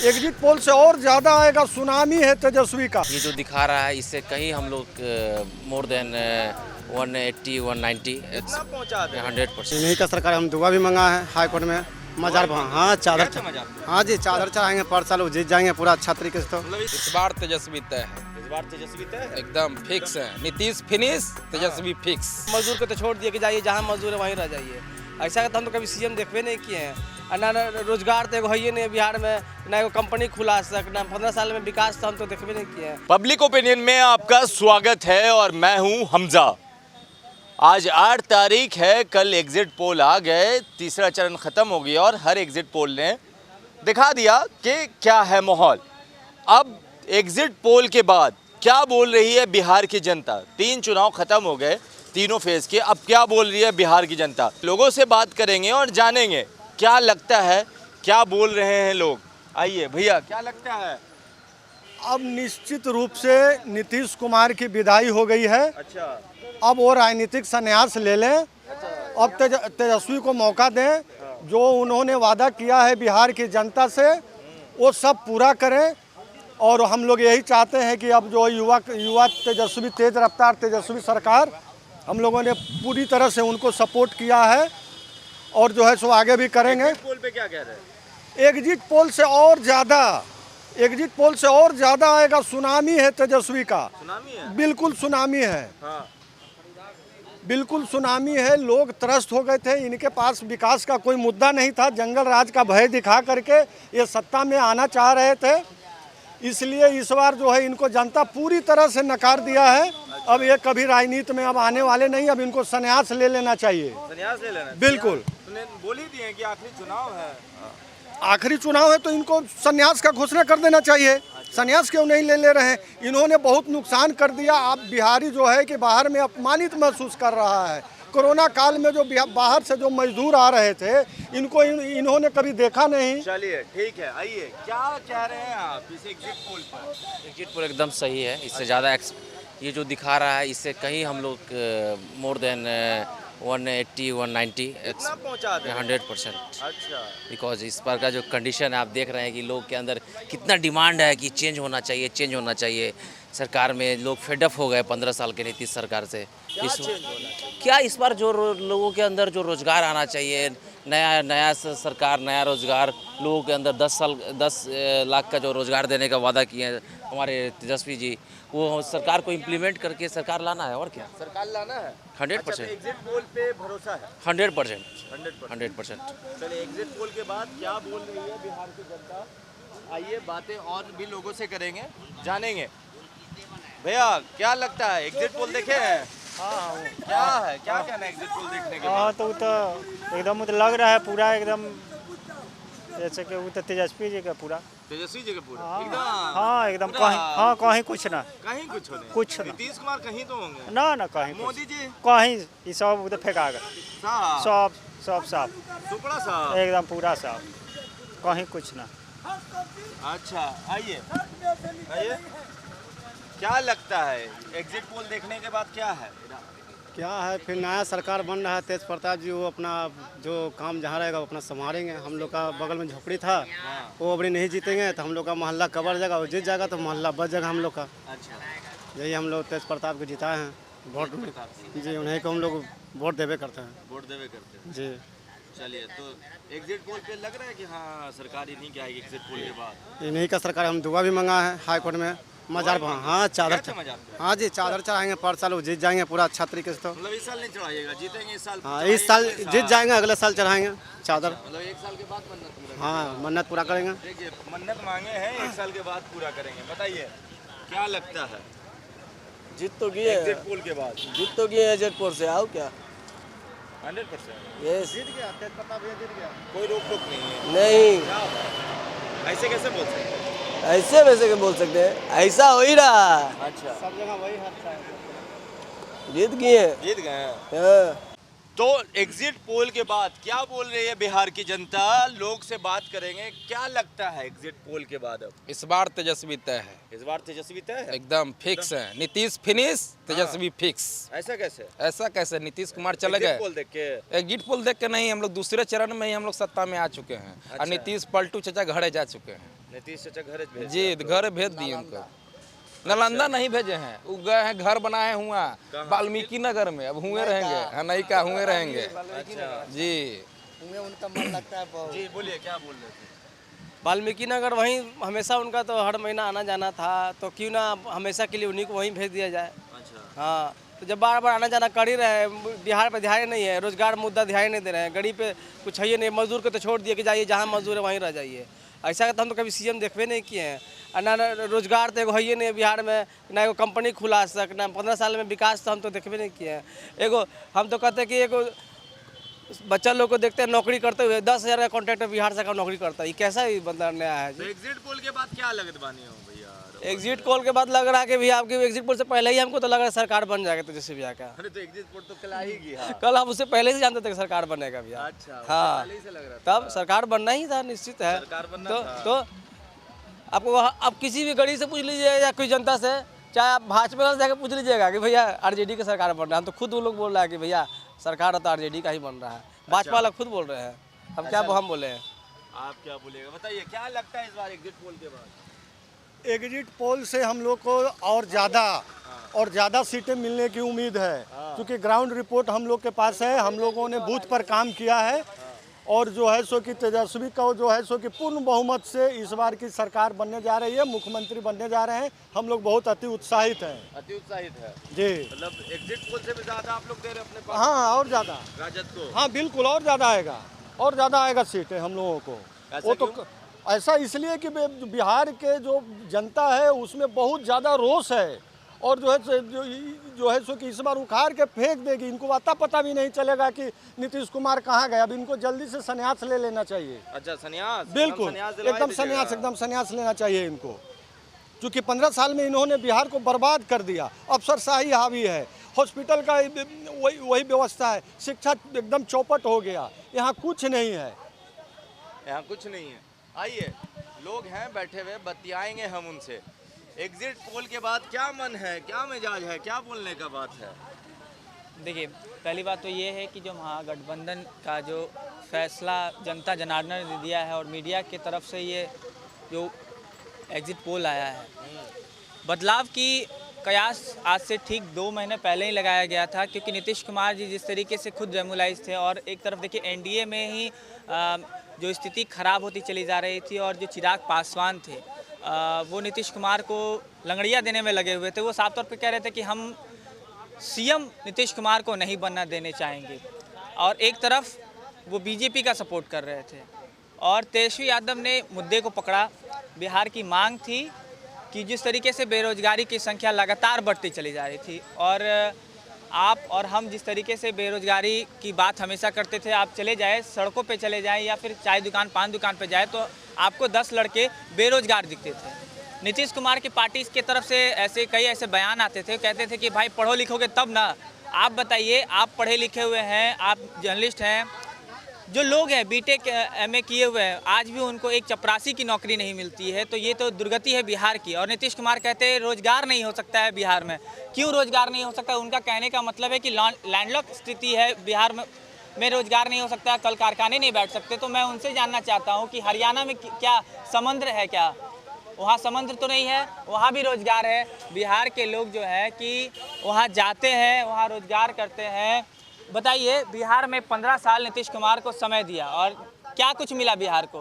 Exit poll से और ज्यादा आएगा, सुनामी है तेजस्वी का। ये जो दिखा रहा है इससे कहीं हम लोग मोर देन 180 190 पहुंचा दे 100%। इन्हीं का सरकार हम दुआ भी मंगा है हाई कोर्ट में। मजार हाँ चादर हाँ जी चादर चढ़ाएंगे, पर साल वो जीत जाएंगे पूरा अच्छा तरीके से। तो इस बार तेजस्वी तय है, इस बार तेजस्वी तय है, एकदम फिक्स है। नीतीश फिनिश, तेजस्वी फिक्स। मजदूर को तो छोड़ दिए कि जाइए जहाँ मजदूर है वहीं रह जाइए। ऐसा तो हम तो कभी सीएम देखबे नहीं किए हैं। ना रोजगार तो है ही नहीं बिहार में, ना एगो कंपनी खुला सक, ना 15 साल में विकास तो हम तो देखबे नहीं किए हैं। पब्लिक ओपिनियन में आपका स्वागत है और मैं हूं हमजा। आज 8 तारीख है, कल एग्जिट पोल आ गए, तीसरा चरण खत्म हो गया और हर एग्जिट पोल ने दिखा दिया कि क्या है माहौल। अब एग्जिट पोल के बाद क्या बोल रही है बिहार की जनता। 3 चुनाव खत्म हो गए, तीनों फेज के, अब क्या बोल रही है बिहार की जनता। लोगों से बात करेंगे और जानेंगे क्या लगता है, क्या बोल रहे हैं लोग। आइए भैया, क्या लगता है? अब निश्चित रूप से नीतीश कुमार की विदाई हो गई है। अच्छा, अब वो राजनीतिक संन्यास ले लें। अब तेजस्वी को मौका दें, जो उन्होंने वादा किया है बिहार की जनता से वो सब पूरा करें। और हम लोग यही चाहते हैं कि अब जो युवा तेजस्वी, तेज रफ्तार तेजस्वी सरकार, हम लोगों ने पूरी तरह से उनको सपोर्ट किया है और जो है सो आगे भी करेंगे। एग्जिट पोल पे क्या कह रहे हैं? एग्जिट पोल से और ज़्यादा आएगा, सुनामी है तेजस्वी का। सुनामी है? बिल्कुल सुनामी है। हाँ। बिल्कुल सुनामी है। लोग त्रस्त हो गए थे, इनके पास विकास का कोई मुद्दा नहीं था। जंगल राज का भय दिखा करके ये सत्ता में आना चाह रहे थे, इसलिए इस बार जो है इनको जनता पूरी तरह से नकार दिया है। अब ये कभी राजनीति में अब आने वाले नहीं, अब इनको संन्यास ले लेना चाहिए। संन्यास ले लेना? बिल्कुल। बोल ही दिए कि आखिरी चुनाव है। आखिरी चुनाव है तो इनको संन्यास का घोषणा कर देना चाहिए। संन्यास क्यों नहीं ले रहे हैं? इन्होंने बहुत नुकसान कर दिया। आप बिहारी जो है कि बाहर में अपमानित महसूस कर रहा है। कोरोना काल में जो बाहर से जो मजदूर आ रहे थे, इनको इन्होंने कभी देखा नहीं। चलिए ठीक है, आइए क्या कह रहे हैं आप इस एग्जिट पोल पर? एग्जिट पोल एकदम सही है। इससे ज़्यादा ये जो दिखा रहा है इससे कहीं हम लोग मोर देन 180 190 पहुंचा दे 100%। अच्छा, बिकॉज इस बार का जो कंडीशन है आप देख रहे हैं कि लोग के अंदर कितना डिमांड है कि चेंज होना चाहिए। सरकार में लोग फेडअप हो गए 15 साल के नीतीश सरकार से। इस बार जो लोगों के अंदर जो रोज़गार आना चाहिए, नया सरकार, नया रोज़गार लोगों के अंदर 10 लाख का जो रोज़गार देने का वादा किए हैं हमारे तेजस्वी जी, वो सरकार को इम्प्लीमेंट करके सरकार लाना है। और क्या सरकार लाना है? 100%। एग्जिट पोल पे भरोसा है? 100%। चलिए, एग्जिट पोल के बाद क्या बोल रही है बिहार की जनता, आइए बातें और भी लोगों से करेंगे, जानेंगे। भैया क्या लगता है, एग्जिट पोल देखे हैं? हाँ क्या है, क्या कहना है एग्जिट पोल देखने के बाद? हाँ, तो एकदम तो लग रहा है पूरा एकदम जैसे कि वो तो तेजस्वी जी का पूरा। तेजस्वी जी का पूरा एकदम? हाँ एकदम पूरा? कहीं कुछ ना, कहीं कुछ नहीं? कुछ ना। नीतीश कुमार कहीं तो होंगे? ना कहीं मोदी जी कहीं ये सब उधर फेंका गया। साहब, सब साफ, टुकड़ा साहब एकदम पूरा साफ, कहीं कुछ ना। अच्छा, आइए क्या लगता है एग्जिट पोल देखने के बाद क्या है? क्या है, फिर नया सरकार बन रहा है, तेज प्रताप जी वो अपना जो काम जहाँ रहेगा वो अपना संभालेंगे। हम लोग का बगल में झोपड़ी था, वो अभी नहीं जीतेंगे तो हम लोग का मोहल्ला कवर जाएगा, वो जीत जाएगा तो मोहल्ला बच जाएगा हम लोग का। अच्छा, यही हम लोग तेज प्रताप को जिताए हैं वोट में जी, उन्हीं को हम लोग वोट देवे करते हैं जी। चलिए, तो एग्जिट पोल पे लग रहा है कि हाँ सरकार इन्हीं की आएगी एग्जिट पोल के बाद। इन्हीं का सरकार हम दुआ भी मंगा है हाई कोर्ट में। मजार हाँ चादर हाँ जी चादर चढ़ाएंगे, पर साल वो जीत जाएंगे पूरा अच्छा तरीके से। तो मतलब इस साल नहीं चढ़ाइएगा, जीतेंगे इस साल? हाँ इस साल जीत जाएंगे, अगले साल चढ़ाएंगे चादर। मतलब 1 साल के बाद मन्नत पूरा? हाँ मन्नत पूरा करेंगे। देखिए, मन्नत मांगे हैं, 1 साल के बाद पूरा करेंगे। बताइए क्या लगता है जीत तो गए एग्जिट पोल के बाद? जीत तो गए एग्जिट पोल से, आओ क्या 100% यस जीत गया, तेज प्रताप जीत गया। कोई रोक टोक नहीं है? नहीं, क्या बात? ऐसे कैसे बोल सकते हैं? ऐसे वैसे के बोल सकते हैं, ऐसा हो ही रहा। अच्छा, सब जगह वही हादसा है। जीत गए जीत गए हैं? हाँ। तो एग्जिट पोल के बाद क्या बोल रही है बिहार की जनता, लोग से बात करेंगे। क्या लगता है एग्जिट पोल के बाद? अब इस बार तेजस्वी तय है, इस बार तेजस्वी तय है, एकदम फिक्स है। नीतीश फिनिश, तेजस्वी फिक्स। ऐसा कैसे? ऐसा कैसे? नीतीश कुमार चले एग्जिट गए। पोल देख के? एग्जिट पोल देख के नहीं, हम लोग दूसरे चरण में ही हम लोग सत्ता में आ चुके हैं। और नीतीश पलटू चचा घरे जा चुके हैं। नीतीश चाचा घर भेज जी, घर भेज दिए उनको। नालंदा नहीं भेजे हैं, वो गए हैं, घर बनाए हुआ वाल्मीकि नगर में, अब हुए रहेंगे। हाँ, नहीं का हुए रहेंगे जी। उनका मन लगता है बहुत। जी बोलिए, क्या बोल रहे थे? वाल्मीकि नगर वहीं हमेशा उनका तो हर महीना आना जाना था, तो क्यों ना हमेशा के लिए उन्हीं को वहीं भेज दिया जाए। अच्छा, हाँ, तो जब बार बार आना जाना कर ही रहे हैं, बिहार पे ध्यान नहीं है, रोजगार मुद्दा ध्यान नहीं दे रहे हैं, गरीब पे कुछ है ही नहीं, मजदूर को तो छोड़ दिए कि जाइए जहाँ मजदूर है वहीं रह जाइए। ऐसा तो हम तो कभी सीएम देखबे नहीं किए हैं। और ना रोजगार तो एगो है ही नहीं बिहार में, ना एगो कंपनी खुला सक, ना 15 साल में विकास तो हम तो देखबे नहीं किए हैं। एगो हम तो कहते हैं कि एगो बच्चा लोग को देखते हैं नौकरी करते हुए 10,000 का कॉन्ट्रैक्टर बिहार सरकार नौकरी करता है, ये कैसा ही बंदा नया है तो जी। एग्जिट पोल के बाद क्या लगत बानी हो भैया? एग्जिट पोल के बाद लग रहा है कि भैया आपके एग्जिट पोल से पहले ही हमको तो लग रहा है सरकार बन जाएगा तेजस्वी भैया का। अरे तो एग्जिट पोल तो कल आएगी। हाँ। कल हम उससे पहले से जानते थे कि सरकार बनेगा भैया। अच्छा, हाँ, पहले ही से लग रहा था। तब सरकार बनना ही था, निश्चित है। सरकार बनना तो था। तो आपको आप किसी भी गरीब से पूछ लीजिए या कोई जनता से, चाहे आप भाजपा से जाकर पूछ लीजिएगा कि भैया आरजेडी का सरकार बन रहा है, हम तो खुद वो लोग बोल रहा है कि भैया सरकार तो आरजेडी का ही बन रहा है। भाजपा वाला खुद बोल रहे हैं, अब क्या हम बोले हैं। आप क्या बोलेगा बताइए, क्या लगता है इस बार एग्जिट पोल के बाद? एग्जिट पोल से हम लोग को और ज़्यादा सीटें मिलने की उम्मीद है, क्योंकि ग्राउंड रिपोर्ट हम लोग के पास है। हम लोगों ने बूथ पर काम किया है और जो है सो कि तेजस्वी का जो है सो कि पूर्ण बहुमत से इस बार की सरकार बनने जा रही है, मुख्यमंत्री बनने जा रहे हैं। हम लोग बहुत अति उत्साहित हैं। अति उत्साहित है जी, मतलब एग्जिट पोल से भी ज्यादा आप लोग दे रहे हैं अपने पास हाँ, और ज़्यादा, राजद को? हाँ बिल्कुल, और ज़्यादा आएगा, और ज़्यादा आएगा सीटें हम लोगों को। ऐसा वो तो क्यों? ऐसा इसलिए कि बिहार के जो जनता है उसमें बहुत ज़्यादा रोष है, और जो है सो कि इस बार उखाड़ के फेंक देगी। इनको अता पता भी नहीं चलेगा कि नीतीश कुमार कहाँ गए। अब इनको जल्दी से संन्यास ले लेना चाहिए। अच्छा, संन्यास? बिल्कुल, एकदम संन्यास लेना चाहिए इनको, क्योंकि 15 साल में इन्होंने बिहार को बर्बाद कर दिया। अफसरशाही हावी है, हॉस्पिटल का वही व्यवस्था है, शिक्षा एकदम चौपट हो गया, यहाँ कुछ नहीं है। यहाँ कुछ नहीं है। आइए, लोग हैं बैठे हुए, बतियाएंगे हम उनसे। एग्जिट पोल के बाद क्या मन है, क्या मिजाज है, क्या बोलने का बात है? देखिए, पहली बात तो ये है कि जो महागठबंधन का जो फैसला जनता जनार्दन ने दिया है और मीडिया की तरफ से ये जो एग्जिट पोल आया है, बदलाव की कयास आज से ठीक 2 महीने पहले ही लगाया गया था, क्योंकि नीतीश कुमार जी जिस तरीके से खुद डेमोलाइज थे और एक तरफ देखिए एनडीए में ही जो स्थिति खराब होती चली जा रही थी, और जो चिराग पासवान थे वो नीतीश कुमार को लंगड़ियाँ देने में लगे हुए थे। वो साफ तौर पे कह रहे थे कि हम सीएम नीतीश कुमार को नहीं बनना देने चाहेंगे, और एक तरफ वो बीजेपी का सपोर्ट कर रहे थे। और तेजस्वी यादव ने मुद्दे को पकड़ा। बिहार की मांग थी कि जिस तरीके से बेरोजगारी की संख्या लगातार बढ़ती चली जा रही थी, और आप और हम जिस तरीके से बेरोजगारी की बात हमेशा करते थे, आप चले जाए सड़कों पे चले जाएं या फिर चाय दुकान पान दुकान पे जाए तो आपको 10 लड़के बेरोजगार दिखते थे। नीतीश कुमार की पार्टी की तरफ से कई ऐसे बयान आते थे, कहते थे कि भाई पढ़ो लिखोगे तब ना। आप बताइए, आप पढ़े लिखे हुए हैं, आप जर्नलिस्ट हैं, जो लोग हैं बीटेक एमए किए हुए हैं, आज भी उनको एक चपरासी की नौकरी नहीं मिलती है। तो ये तो दुर्गति है बिहार की। और नीतीश कुमार कहते हैं रोजगार नहीं हो सकता है बिहार में। क्यों रोजगार नहीं हो सकता? उनका कहने का मतलब है कि लैंडलॉक स्थिति है बिहार में रोजगार नहीं हो सकता, कल कारखाने नहीं बैठ सकते। तो मैं उनसे जानना चाहता हूँ कि हरियाणा में क्या समुद्र है क्या? वहाँ समुद्र तो नहीं है, वहाँ भी रोजगार है। बिहार के लोग जो है कि वहाँ जाते हैं, वहाँ रोजगार करते हैं। बताइए, बिहार में 15 साल नीतीश कुमार को समय दिया और क्या कुछ मिला बिहार को?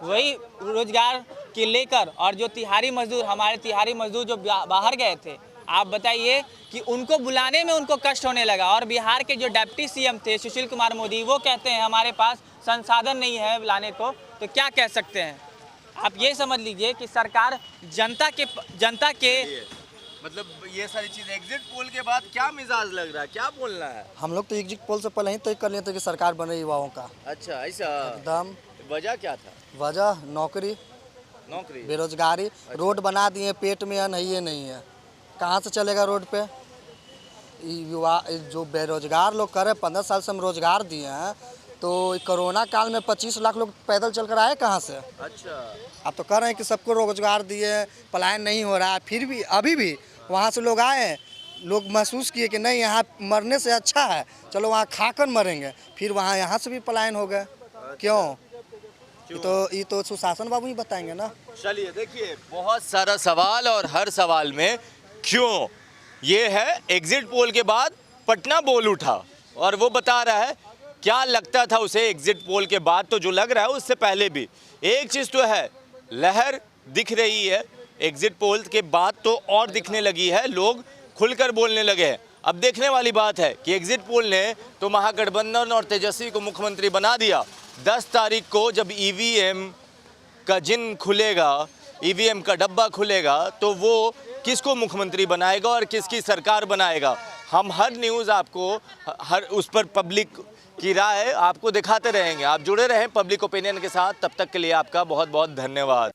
वही रोजगार के लेकर, और जो तिहारी मजदूर, हमारे तिहारी मजदूर जो बाहर गए थे, आप बताइए कि उनको बुलाने में उनको कष्ट होने लगा। और बिहार के जो डिप्टी सीएम थे सुशील कुमार मोदी, वो कहते हैं हमारे पास संसाधन नहीं है बुलाने को। तो क्या कह सकते हैं? आप ये समझ लीजिए कि सरकार जनता के मतलब ये सारी चीज एग्जिट पोल के बाद क्या मिजाज लग रहा है, क्या बोलना है? हम लोग तो एग्जिट पोल से पहले ही तय कर लिए थे कि सरकार बने युवाओं का। अच्छा, ऐसा एकदम। वजह क्या था? वजह नौकरी, बेरोजगारी। रोड बना दिए, पेट में अन्न है नहीं है, कहाँ से चलेगा रोड पे? युवा जो बेरोजगार लोग कर रहे हैं, 15 साल से हम रोजगार दिए हैं, तो कोरोना काल में 25 लाख लोग पैदल चल कर आए कहाँ से? अच्छा, आप तो कह रहे हैं कि सबको रोजगार दिए, पलायन नहीं हो रहा है, फिर भी अभी भी वहाँ से लोग आए, लोग महसूस किए कि नहीं यहाँ मरने से अच्छा है, चलो वहाँ खाकर मरेंगे, फिर वहाँ यहाँ से भी पलायन हो गए। क्यों? ये तो सुशासन बाबू ही बताएंगे ना। चलिए देखिए, बहुत सारा सवाल और हर सवाल में क्यों, ये है एग्जिट पोल के बाद पटना बोल उठा और वो बता रहा है क्या लगता था उसे एग्जिट पोल के बाद, तो जो लग रहा है उससे पहले भी। एक चीज़ तो है, लहर दिख रही है, एग्जिट पोल के बाद तो और दिखने लगी है, लोग खुलकर बोलने लगे हैं। अब देखने वाली बात है कि एग्जिट पोल ने तो महागठबंधन और तेजस्वी को मुख्यमंत्री बना दिया। 10 तारीख को जब ईवीएम का जिन खुलेगा, ईवीएम का डब्बा खुलेगा, तो वो किसको मुख्यमंत्री बनाएगा और किसकी सरकार बनाएगा। हम हर न्यूज़ आपको हर उस पर पब्लिक की राय आपको दिखाते रहेंगे। आप जुड़े रहें पब्लिक ओपिनियन के साथ। तब तक के लिए आपका बहुत बहुत धन्यवाद।